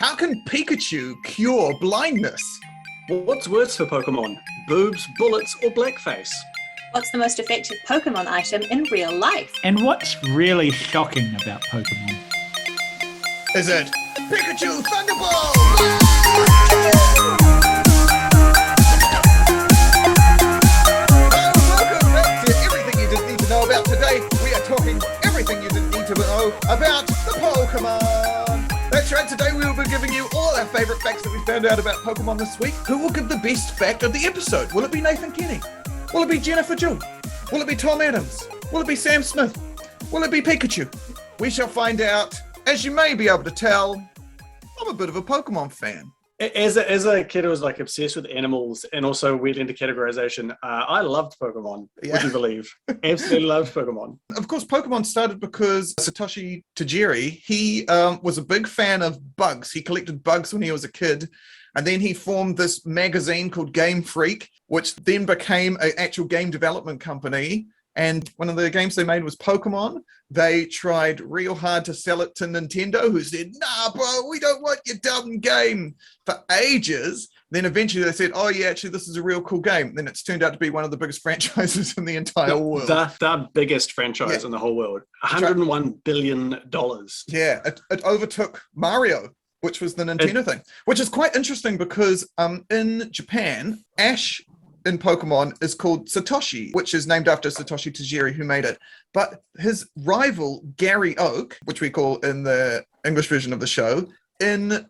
How can Pikachu cure blindness? What's worse for Pokemon? Boobs, bullets, or blackface? What's the most effective Pokemon item in real life? And what's really shocking about Pokemon? Is it Pikachu Thunderbolt? Welcome back to Everything You Didn't Need to Know About. Today we are talking everything you didn't need to know about the Pokemon. That's right, today we will be giving you all our favourite facts that we found out about Pokemon this week. Who will give the best fact of the episode? Will it be Nathan Kenny? Will it be Jennifer Jewell? Will it be Tom Adams? Will it be Sam Smith? Will it be Pikachu? We shall find out. As you may be able to tell, I'm a bit of a Pokemon fan. As a kid who was like obsessed with animals and also went into categorization, I loved Pokemon. Yeah. Would you believe? Absolutely loved Pokemon. Of course, Pokemon started because Satoshi Tajiri, he was a big fan of bugs. He collected bugs when he was a kid. And then he formed this magazine called Game Freak, which then became an actual game development company. And one of the games they made was Pokemon. They tried real hard to sell it to Nintendo, who said, nah, bro, we don't want your dumb game, for ages. Then eventually they said, oh, yeah, actually, this is a real cool game. Then it's turned out to be one of the biggest franchises in the entire world. The biggest franchise in the whole world. $101 billion. Yeah, it overtook Mario, which was the Nintendo thing, which is quite interesting because in Japan, Ash in Pokemon is called Satoshi, which is named after Satoshi Tajiri, who made it. But his rival, Gary Oak, which we call in the English version of the show, in the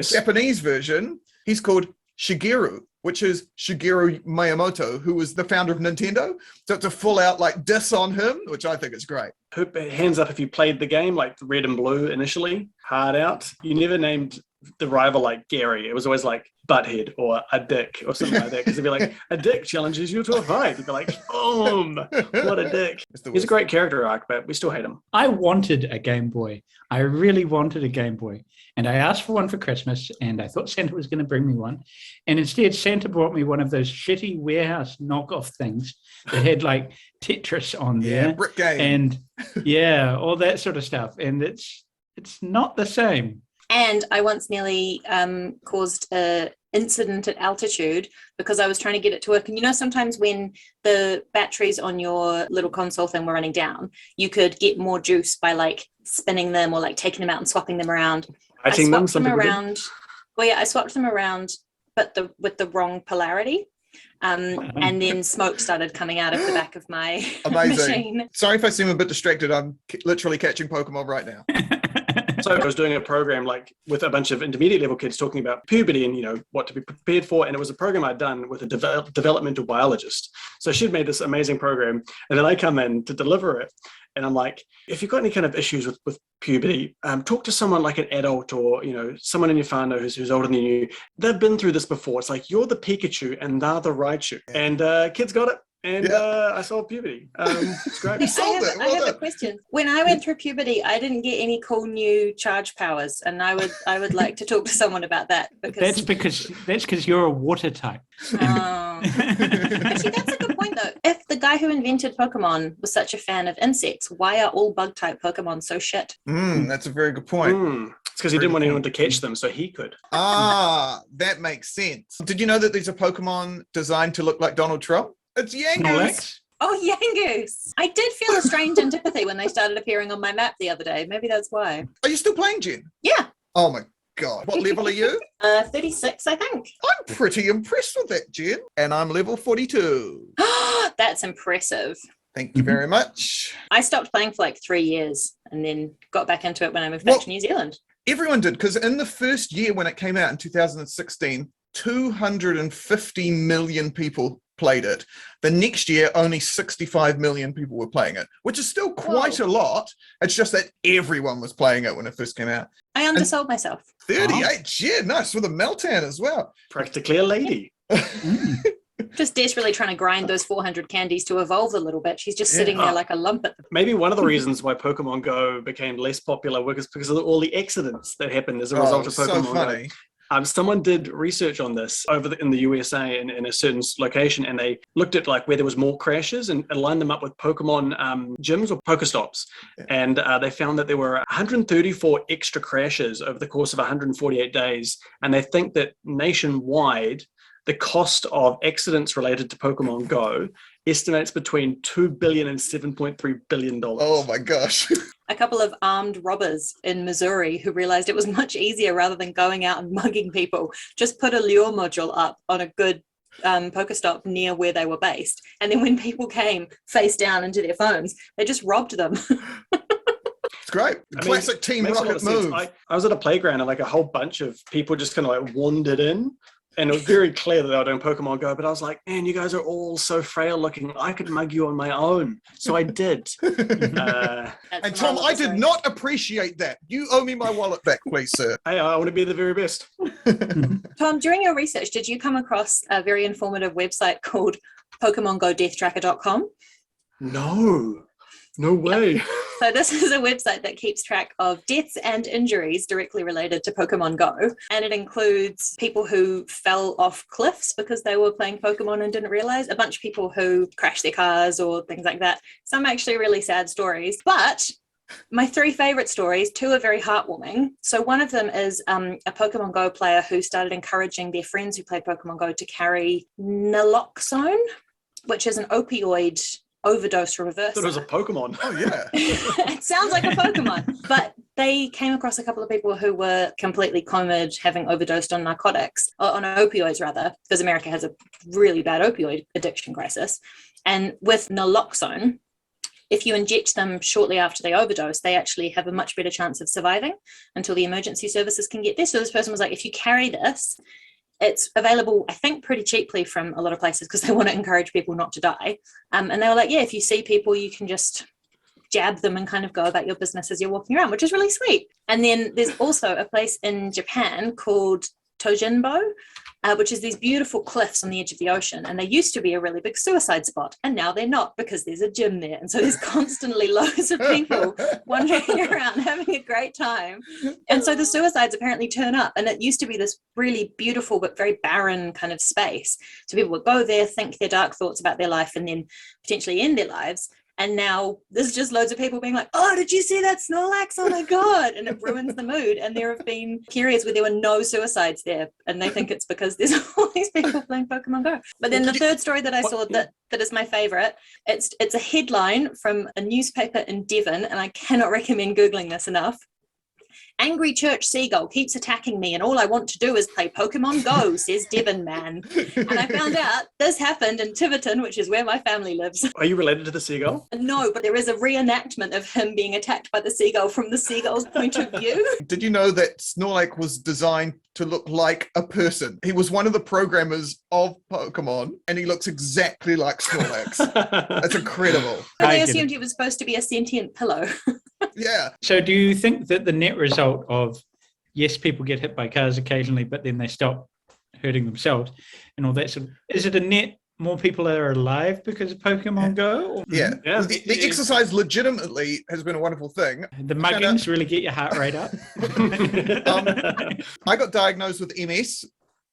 Japanese version, he's called Shigeru, which is Shigeru Miyamoto, who was the founder of Nintendo. So it's a full-out like diss on him, which I think is great. Hands up if you played the game, like Red and Blue initially, hard out. You never named the rival like Gary. It was always like Butthead or a dick or something like that, because it'd be like, a dick challenges you to a fight. You'd be like, boom, what a dick. He's a great character arc, but we still hate him. I wanted a Game Boy. I really wanted a Game Boy. And I asked for one for Christmas, and I thought Santa was going to bring me one. And instead, Santa brought me one of those shitty warehouse knockoff things that had like Tetris on there. Yeah, brick game. And yeah, all that sort of stuff. And it's not the same. And I once nearly caused an incident at altitude because I was trying to get it to work. And you know, sometimes when the batteries on your little console thing were running down, you could get more juice by like spinning them or like taking them out and swapping them around. I swapped them around, but with the wrong polarity. And then smoke started coming out of the back of my machine. Sorry if I seem a bit distracted. I'm literally catching Pokemon right now. So I was doing a program like with a bunch of intermediate level kids talking about puberty and, you know, what to be prepared for. And it was a program I'd done with a developmental biologist. So she'd made this amazing program. And then I come in to deliver it. And I'm like, if you've got any kind of issues with puberty, talk to someone like an adult or, you know, someone in your whānau who's older than you. They've been through this before. It's like, you're the Pikachu and they're the Raichu. And kids got it. And I solved puberty. It's great. I have a question. When I went through puberty, I didn't get any cool new charge powers, and I would like to talk to someone about that. That's because you're a water type. Oh. Actually, that's a good point, though. If the guy who invented Pokemon was such a fan of insects, why are all bug type Pokemon so shit? That's a very good point. It's because he didn't want anyone to catch them, so he could. That makes sense. Did you know that there's a Pokemon designed to look like Donald Trump? It's Yangoose. Oh, Yangoose. I did feel a strange antipathy when they started appearing on my map the other day. Maybe that's why. Are you still playing, Jen? Yeah. Oh my God. What level are you? 36, I think. I'm pretty impressed with that, Jen. And I'm level 42. That's impressive. Thank you very much. I stopped playing for like 3 years and then got back into it when I moved back to New Zealand. Everyone did, because in the first year when it came out in 2016, 250 million people played it. The next year, only 65 million people were playing it, which is still quite a lot. It's just that everyone was playing it when it first came out. I undersold myself. 38, yeah, nice, with a Meltan as well. Practically a lady. Just desperately trying to grind those 400 candies to evolve a little bit. She's just sitting there like a lump at the... Maybe one of the reasons why Pokemon Go became less popular was because of all the accidents that happened as a result of Pokemon so funny. Go. Someone did research on this in the USA in a certain location, and they looked at like where there was more crashes and lined them up with Pokemon gyms or Pokestops. Yeah. And they found that there were 134 extra crashes over the course of 148 days. And they think that nationwide, the cost of accidents related to Pokemon Go estimates between $2 billion and $7.3 billion. Oh my gosh. A couple of armed robbers in Missouri who realized it was much easier rather than going out and mugging people, just put a lure module up on a good Pokestop near where they were based. And then when people came face down into their phones, they just robbed them. It's great. Classic Team Rocket move. I was at a playground and like a whole bunch of people just kind of like wandered in. And it was very clear that they were doing Pokemon Go, but I was like, man, you guys are all so frail looking. I could mug you on my own. So I did. And Tom, I did not appreciate that. You owe me my wallet back, please, sir. Hey, I want to be the very best. Tom, during your research, did you come across a very informative website called PokemonGoDeathTracker.com? No way. Yep. So this is a website that keeps track of deaths and injuries directly related to Pokemon Go. And it includes people who fell off cliffs because they were playing Pokemon and didn't realize, a bunch of people who crashed their cars or things like that. Some actually really sad stories. But my 3 favorite stories, 2 are very heartwarming. So one of them is a Pokemon Go player who started encouraging their friends who played Pokemon Go to carry naloxone, which is an opioid overdose reverser. I thought it was a Pokemon. Oh, yeah. It sounds like a Pokemon. But they came across a couple of people who were completely comaed, having overdosed on narcotics, or on opioids rather, because America has a really bad opioid addiction crisis. And with naloxone, if you inject them shortly after they overdose, they actually have a much better chance of surviving until the emergency services can get there. So this person was like, if you carry this, it's available, I think, pretty cheaply from a lot of places because they want to encourage people not to die. And they were like, yeah, if you see people, you can just jab them and kind of go about your business as you're walking around, which is really sweet. And then there's also a place in Japan called Tojinbo, which is these beautiful cliffs on the edge of the ocean. And they used to be a really big suicide spot. And now they're not because there's a gym there. And so there's constantly loads of people wandering around having a great time. And so the suicides apparently turn up. And it used to be this really beautiful but very barren kind of space. So people would go there, think their dark thoughts about their life, and then potentially end their lives. And now there's just loads of people being like, oh, did you see that Snorlax? Oh my God. And it ruins the mood. And there have been periods where there were no suicides there. And they think it's because there's all these people playing Pokemon Go. But then the third story that I saw that is my favorite, it's a headline from a newspaper in Devon. And I cannot recommend Googling this enough. Angry church seagull keeps attacking me and all I want to do is play Pokemon Go, says Devon man. And I found out this happened in Tiverton, which is where my family lives. Are you related to the seagull? No, but there is a reenactment of him being attacked by the seagull from the seagull's point of view. Did you know that Snorlax was designed to look like a person? He was one of the programmers of Pokemon and he looks exactly like Snorlax. That's incredible. So they assumed he was supposed to be a sentient pillow. Yeah. So do you think that the net result of, yes, people get hit by cars occasionally, but then they stop hurting themselves and all that sort of, is it a net more people are alive because of Pokemon Go? Yeah. The exercise legitimately has been a wonderful thing. The muggings really get your heart rate up. I got diagnosed with MS.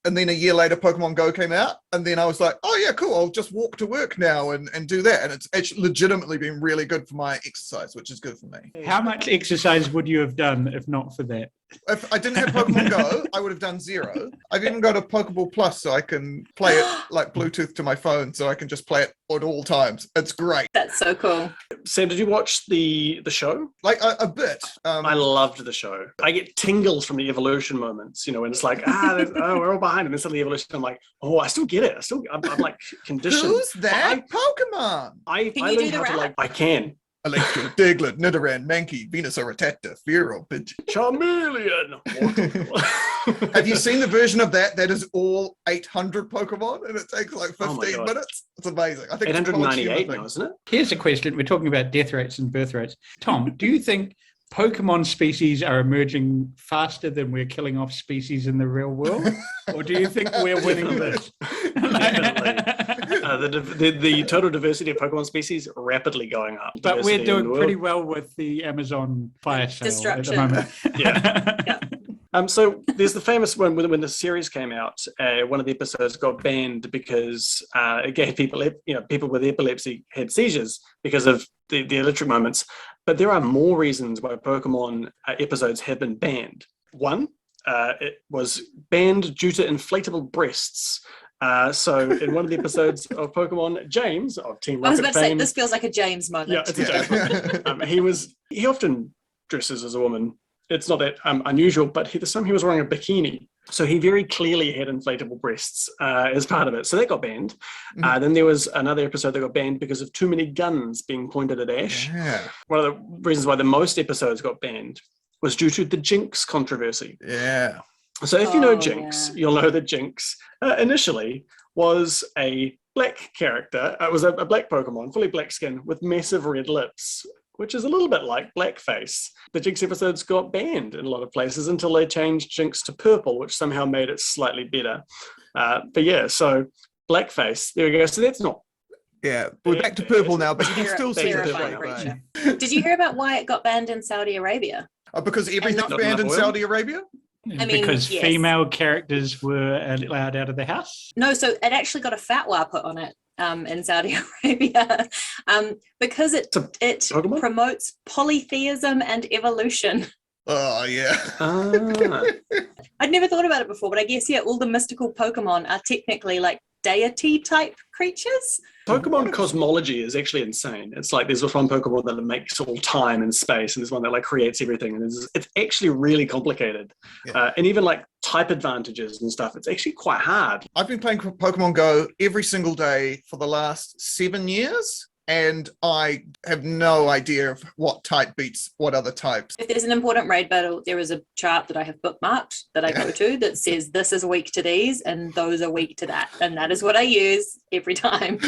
And then a year later, Pokemon Go came out. And then I was like, oh, yeah, cool. I'll just walk to work now and do that. And it's actually legitimately been really good for my exercise, which is good for me. How much exercise would you have done if not for that? If I didn't have Pokemon Go, I would have done 0. I've even got a Pokeball Plus so I can play it like Bluetooth to my phone so I can just play it at all times. It's great. That's so cool. Sam, did you watch the show? Like a bit. I loved the show. I get tingles from the evolution moments, you know, and it's like, we're all behind. And then suddenly evolution, I'm like, oh, I still get it. I'm like conditioned. Who's that Pokemon? Can you do the rap? I can. Electro, Diglett, Nidoran, Mankey, Venusaur, Rattata, Fearow, Pidgey. Charmeleon. Have you seen the version of that? That is all 800 Pokemon and it takes like 15 minutes. It's amazing. I think 898 now, isn't it? Here's a question. We're talking about death rates and birth rates. Tom, do you think Pokemon species are emerging faster than we're killing off species in the real world? Or do you think we're winning this? The total diversity of Pokemon species rapidly going up. But we're doing pretty well with the Amazon fire sale at the moment. Yeah. So there's the famous one when the series came out. One of the episodes got banned because it gave people, people with epilepsy had seizures because of the electric moments. But there are more reasons why Pokemon episodes have been banned. One, it was banned due to inflatable breasts. So in one of the episodes of Pokemon, James of Team Rocket I was about to say, fame, this feels like a James moment. yeah, it's a James moment. He often dresses as a woman. It's not that unusual, but this time he was wearing a bikini. So he very clearly had inflatable breasts as part of it. So that got banned. Then there was another episode that got banned because of too many guns being pointed at Ash. Yeah. One of the reasons why the most episodes got banned was due to the Jinx controversy. Yeah. So if you know Jinx, you'll know that Jinx initially was a black character. It was a black Pokemon, fully black skin with massive red lips, which is a little bit like blackface. The Jinx episodes got banned in a lot of places until they changed Jinx to purple, which somehow made it slightly better. But yeah, so blackface, there we go. So that's not... Yeah, we're back to purple now, but you can still see the Terrifying shape. creature. Did you hear about why it got banned in Saudi Arabia? Because everything's not banned in oil? Saudi Arabia? I mean, because yes. female characters were allowed out of the house. No, so it actually got a fatwa put on it in Saudi Arabia because it Pokemon? promotes polytheism and evolution. Oh, yeah. I'd never thought about it before, but I guess, all the mystical Pokemon are technically like deity type creatures. Pokemon cosmology is actually insane. It's like there's one Pokemon that makes all time and space, and there's one that like creates everything, and it's actually really complicated. Yeah. And even like type advantages and stuff, it's actually quite hard. I've been playing Pokemon Go every single day for the last 7 years, and I have no idea of what type beats what other types. If there's an important raid battle, there is a chart that I have bookmarked that I go to that says this is weak to these and those are weak to that. And that is what I use every time.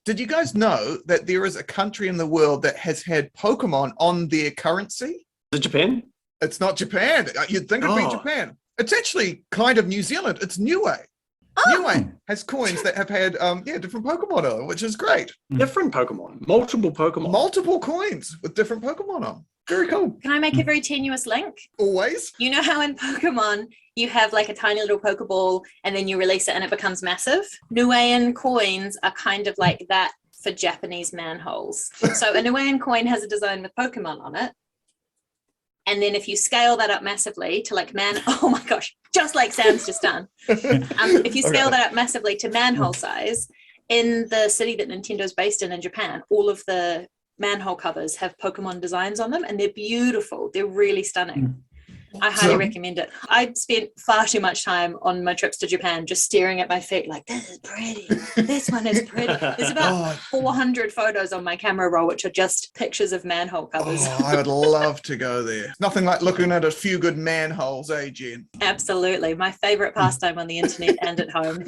Did you guys know that there is a country in the world that has had Pokemon on their currency? Is it Japan? It's not Japan. You'd think it'd be Japan. It's actually kind of New Zealand. It's Niue. Niue has coins that have had different Pokemon on them, which is great. Different Pokemon, multiple Pokemon. Multiple coins with different Pokemon on. Very cool. Can I make a very tenuous link? Always. You know how in Pokemon you have like a tiny little Pokeball and then you release it and it becomes massive? Nuean coins are kind of like that for Japanese manholes. So a Nuean coin has a design with Pokemon on it. And then if you scale that up massively to like oh my gosh, just like Sam's just done. If you scale that up massively to manhole size, in the city that Nintendo's based in Japan, all of the manhole covers have Pokemon designs on them and they're beautiful. They're really stunning. I highly recommend it. I've spent far too much time on my trips to Japan just staring at my feet like, this is pretty. This one is pretty. There's about 400 photos on my camera roll, which are just pictures of manhole covers. Oh, I would love to go there. Nothing like looking at a few good manholes, eh, Jen? Absolutely. My favorite pastime on the internet and at home.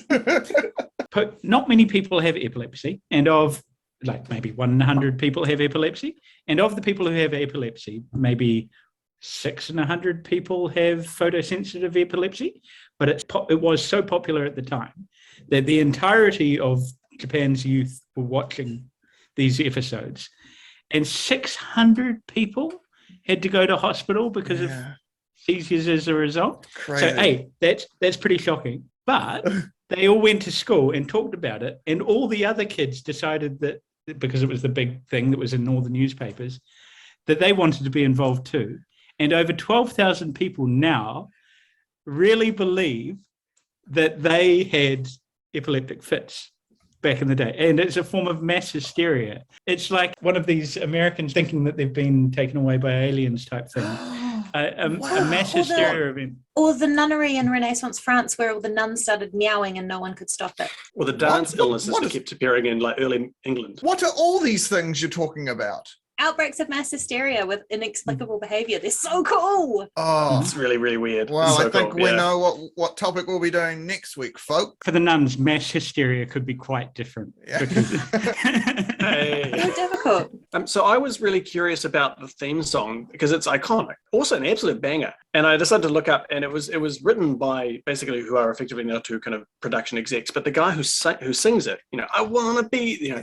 But not many people have epilepsy, and of like maybe 100 people have epilepsy, and of the people who have epilepsy, maybe 6 in 100 people have photosensitive epilepsy, but it was so popular at the time that the entirety of Japan's youth were watching these episodes, and 600 people had to go to hospital because of seizures as a result. Crazy. So, hey, that's pretty shocking. But they all went to school and talked about it, and all the other kids decided that, because it was the big thing that was in all the newspapers, that they wanted to be involved too. And over 12,000 people now really believe that they had epileptic fits back in the day. And it's a form of mass hysteria. It's like one of these Americans thinking that they've been taken away by aliens type thing. A mass hysteria event. Or the nunnery in Renaissance France where all the nuns started meowing and no one could stop it. Or the dance illnesses that kept appearing in like early England. What are all these things you're talking about? Outbreaks of mass hysteria with inexplicable behavior. They're so cool. Oh, it's really, really weird. Well, so I think cool. we know what topic we'll be doing next week, folk. For the nuns, mass hysteria could be quite different. Yeah. Because So difficult. So I was really curious about the theme song because it's iconic, also an absolute banger. And I decided to look up, and it was written by basically who are effectively now two kind of production execs, but the guy who sings it, I want to be,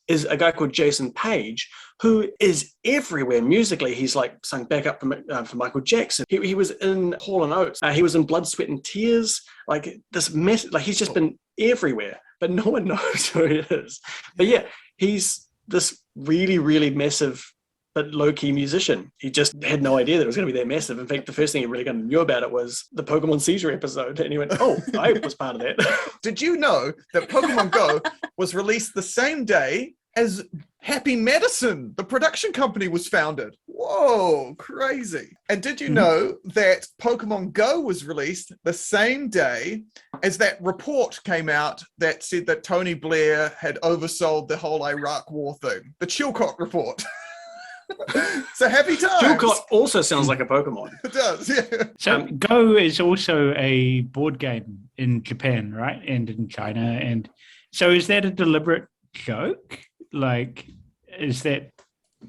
is a guy called Jason Page, who is everywhere musically. He's like sung back up for Michael Jackson. He was in Hall and Oates. He was in Blood, Sweat and Tears. Like this mess, like he's just been everywhere, but no one knows who he is. But yeah, he's this really, really massive but low-key musician. He just had no idea that it was going to be that massive. In fact, the first thing he really kind of knew about it was the Pokemon Seizure episode, and he went, oh, I was part of that. Did you know that Pokemon Go was released the same day as Happy Medicine, the production company, was founded? Whoa, crazy. And did you know that Pokemon Go was released the same day as that report came out that said that Tony Blair had oversold the whole Iraq war thing? The Chilcott report. So happy times. Chilcott also sounds like a Pokemon. It does, yeah. So Go is also a board game in Japan, right? And in China. And so is that a deliberate joke? Like, is that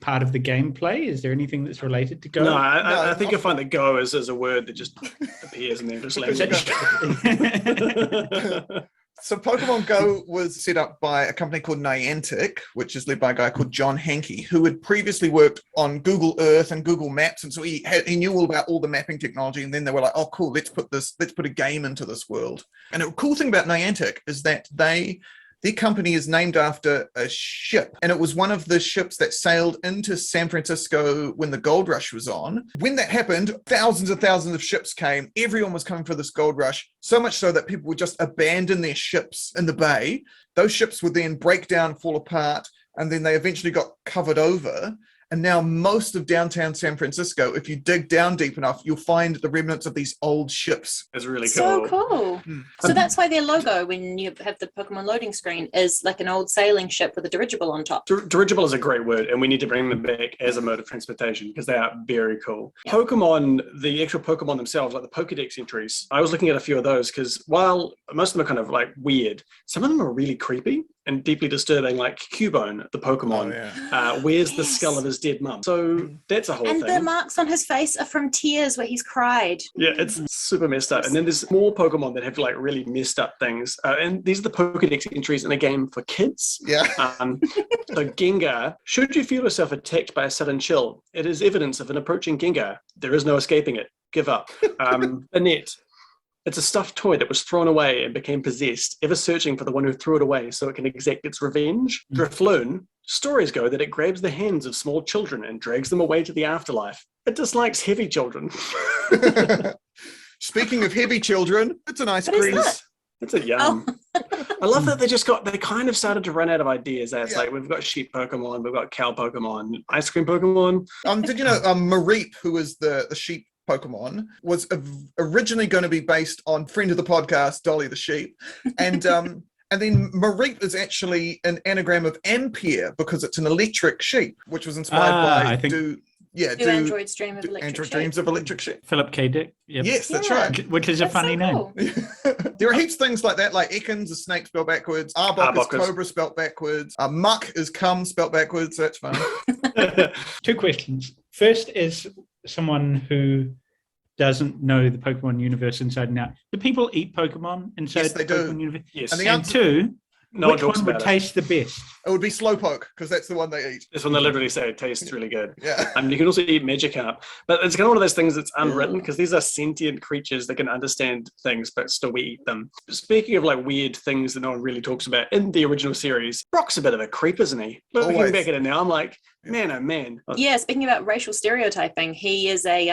part of the gameplay? Is there anything that's related to Go? No, I think you'll find that Go is a word that just appears in the English language. So Pokemon Go was set up by a company called Niantic, which is led by a guy called John Hankey, who had previously worked on Google Earth and Google Maps, and so he knew all about all the mapping technology. And then they were like, "Oh, cool, let's put a game into this world." And the cool thing about Niantic is that their company is named after a ship, and it was one of the ships that sailed into San Francisco when the gold rush was on. When that happened, thousands and thousands of ships came. Everyone was coming for this gold rush, so much so that people would just abandon their ships in the bay. Those ships would then break down, fall apart, and then they eventually got covered over. And now most of downtown San Francisco, if you dig down deep enough, you'll find the remnants of these old ships. It's really cool. So cool. So that's why their logo, when you have the Pokemon loading screen, is like an old sailing ship with a dirigible on top. Dirigible is a great word, and we need to bring them back as a mode of transportation because they are very cool. Yeah. Pokemon, the actual Pokemon themselves, like the Pokedex entries, I was looking at a few of those because while most of them are kind of like weird, some of them are really creepy and deeply disturbing, like Cubone, the Pokemon. Where's the skull of his dead mum? So that's a whole thing. And the marks on his face are from tears where he's cried. Yeah, it's super messed up. And then there's more Pokemon that have like really messed up things. And these are the Pokedex entries in a game for kids. Yeah. So Gengar, should you feel yourself attacked by a sudden chill, it is evidence of an approaching Gengar. There is no escaping it. Give up. Annette. It's a stuffed toy that was thrown away and became possessed, ever searching for the one who threw it away so it can exact its revenge. Drifloon, stories go that it grabs the hands of small children and drags them away to the afterlife. It dislikes heavy children. Speaking of heavy children, it's an ice cream. It's a yum. I love that they kind of started to run out of ideas. It's like, we've got sheep Pokemon, we've got cow Pokemon, ice cream Pokemon. Did you know Mareep, who was the sheep Pokemon, was originally going to be based on friend of the podcast, Dolly the sheep, and then Mareep is actually an anagram of Ampere because it's an electric sheep, which was inspired by Do androids dream of electric Android sheep? dreams of electric sheep. Philip K. Dick. Yep. Yes, that's right. Which is a funny name. Cool. There are heaps of things like that, like Ekans is snake spelled backwards, Arbok is cobra spelled backwards, Muck is cum spelled backwards. So that's fun. 2 questions. First is someone who doesn't know the Pokemon universe inside and out. Do people eat Pokemon inside Yes, they the Pokemon do. universe? Yes. And the And answer, 2, No which one talks one would about it. taste the best? it would be Slowpoke because that's the one they eat. This one they literally say it tastes really good. Yeah. You can also eat Magikarp, but it's kind of one of those things that's unwritten because these are sentient creatures that can understand things, but still we eat them. Speaking of like weird things that no one really talks about in the original series, Brock's a bit of a creep, isn't he? Looking Always. back at it now, I'm like, man, oh man. Yeah, speaking about racial stereotyping, he is a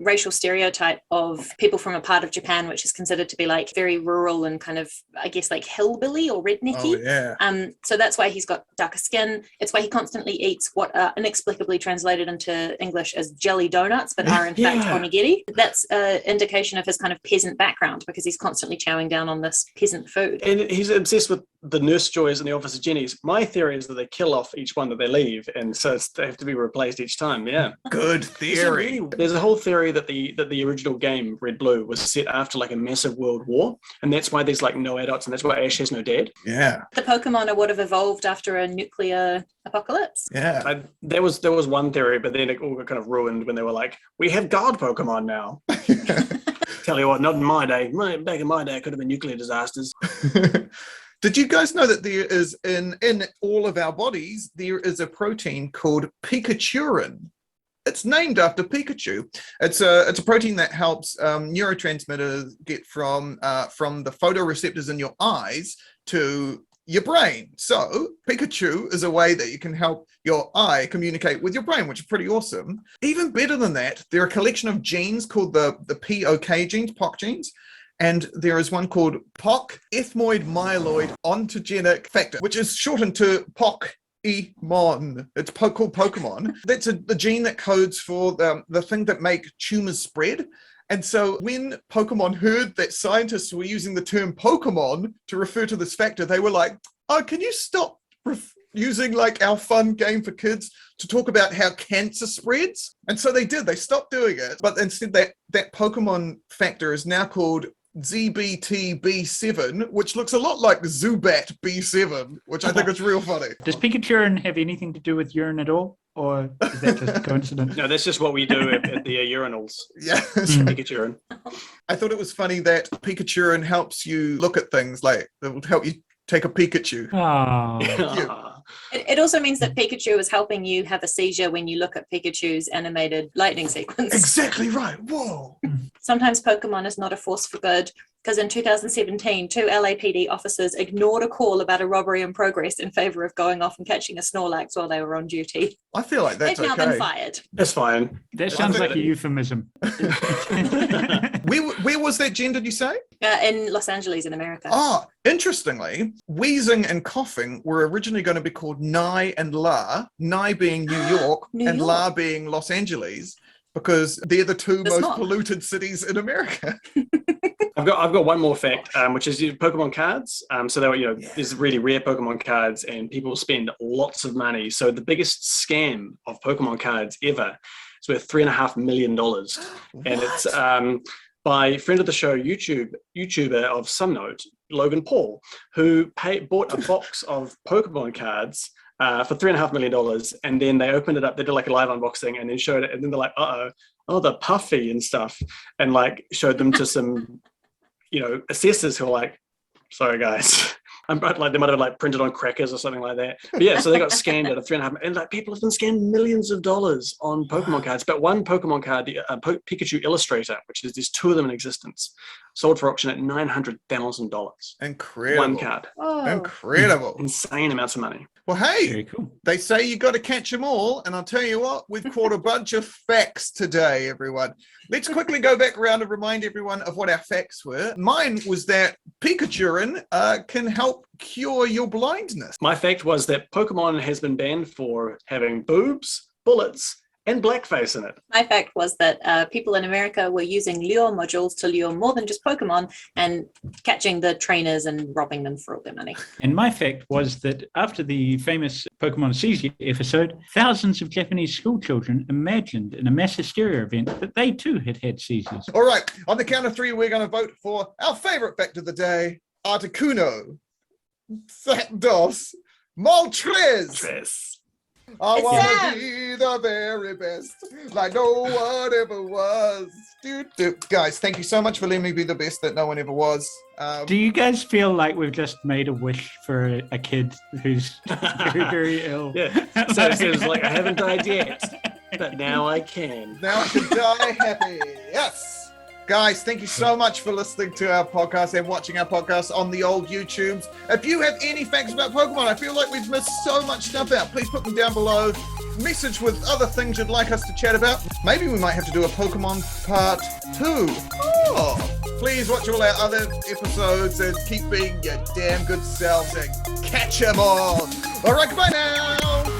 racial stereotype of people from a part of Japan which is considered to be like very rural and kind of, I guess, like hillbilly or rednecky. Oh, yeah. So that's why he's got darker skin. It's why he constantly eats what are inexplicably translated into English as jelly donuts, but are in fact onigiri. That's an indication of his kind of peasant background because he's constantly chowing down on this peasant food. And he's obsessed with the Nurse Joys and the Officer Jennies. My theory is that they kill off each one that they leave, and so they have to be replaced each time. Yeah. Good theory. There's a whole theory that the original game Red Blue was set after like a massive world war, and that's why there's like no adults, and that's why Ash has no dad. Yeah. The Pokemon are what have evolved after a nuclear apocalypse. Yeah. There was one theory, but then it all got kind of ruined when they were like, we have guard Pokemon now. Tell you what, not in my day. Back in my day, it could have been nuclear disasters. Did you guys know that there is in all of our bodies, there is a protein called pikachurin? It's named after Pikachu. It's a protein that helps neurotransmitters get from the photoreceptors in your eyes to your brain. So Pikachu is a way that you can help your eye communicate with your brain, which is pretty awesome. Even better than that, there are a collection of genes called the POK genes, POC genes, and there is one called POC, ethmoid myeloid ontogenic factor, which is shortened to POC-E-MON. It's called Pokemon. That's the gene that codes for the thing that make tumors spread. And so when Pokemon heard that scientists were using the term Pokemon to refer to this factor, they were like, oh, can you stop using like our fun game for kids to talk about how cancer spreads? And so they did. They stopped doing it. But instead that Pokemon factor is now called ZBT-B7, which looks a lot like Zubat B7, which I think is real funny. Does Pikachu have anything to do with urine at all? Or is that just a coincidence? No, that's just what we do at the urinals. Yeah. Pikachu. I thought it was funny that Pikachu helps you look at things, like it will help you take a Pikachu. Oh. It also means that Pikachu is helping you have a seizure when you look at Pikachu's animated lightning sequence. Exactly right. Whoa. Sometimes Pokemon is not a force for good, because in 2017, 2 LAPD officers ignored a call about a robbery in progress in favor of going off and catching a Snorlax while they were on duty. I feel like that's They've now been fired. That's fine. That sounds like a euphemism. Where was that, Jen, did you say? In Los Angeles, in America. Oh, interestingly, wheezing and coughing were originally going to be called Nye and La, Nye being New York and La being Los Angeles, because they're the two most polluted cities in America. I've got one more fact, which is Pokemon cards. So they were, there's really rare Pokemon cards, and people spend lots of money. So the biggest scam of Pokemon cards ever is worth $3.5 million, and it's by a friend of the show, YouTuber of some note, Logan Paul, who bought a box of Pokemon cards for $3.5 million, and then they opened it up. They did like a live unboxing, and then showed it, and then they're like, oh, they're puffy and stuff, and like showed them to some, assessors who are like, sorry guys, like they might have like printed on crackers or something like that. But yeah, so they got scammed out of $3.5 million, and like people have been scammed millions of dollars on Pokemon cards. But one Pokemon card, the Pikachu Illustrator, which is there's 2 of them in existence, sold for auction at $900,000. Incredible. One card. Oh. Incredible. Insane amounts of money. Well, hey, Very cool. They say you got to catch them all, and I'll tell you what, we've caught a bunch of facts today, everyone. Let's quickly go back around and remind everyone of what our facts were. Mine was that Pikachu can help cure your blindness. My fact was that Pokemon has been banned for having boobs, bullets, and blackface in it. My fact was that people in America were using lure modules to lure more than just Pokemon and catching the trainers and robbing them for all their money. And my fact was that after the famous Pokemon seizure episode, thousands of Japanese schoolchildren imagined in a mass hysteria event that they too had had seizures. All right, on the count of 3, we're going to vote for our favorite fact of the day, Articuno. Dos. Moltres. I want to be the very best, like no one ever was. Guys, thank you so much for letting me be the best that no one ever was. Do you guys feel like we've just made a wish for a kid who's very, very ill? Yeah. So it's like, I haven't died yet, but now I can. Now I can die happy. Yes. Guys, thank you so much for listening to our podcast and watching our podcast on the old YouTubes. If you have any facts about Pokemon, I feel like we've missed so much stuff out. Please put them down below. Message with other things you'd like us to chat about. Maybe we might have to do a Pokemon part 2. Oh, please watch all our other episodes and keep being your damn good selves and catch 'em all. All right, goodbye now.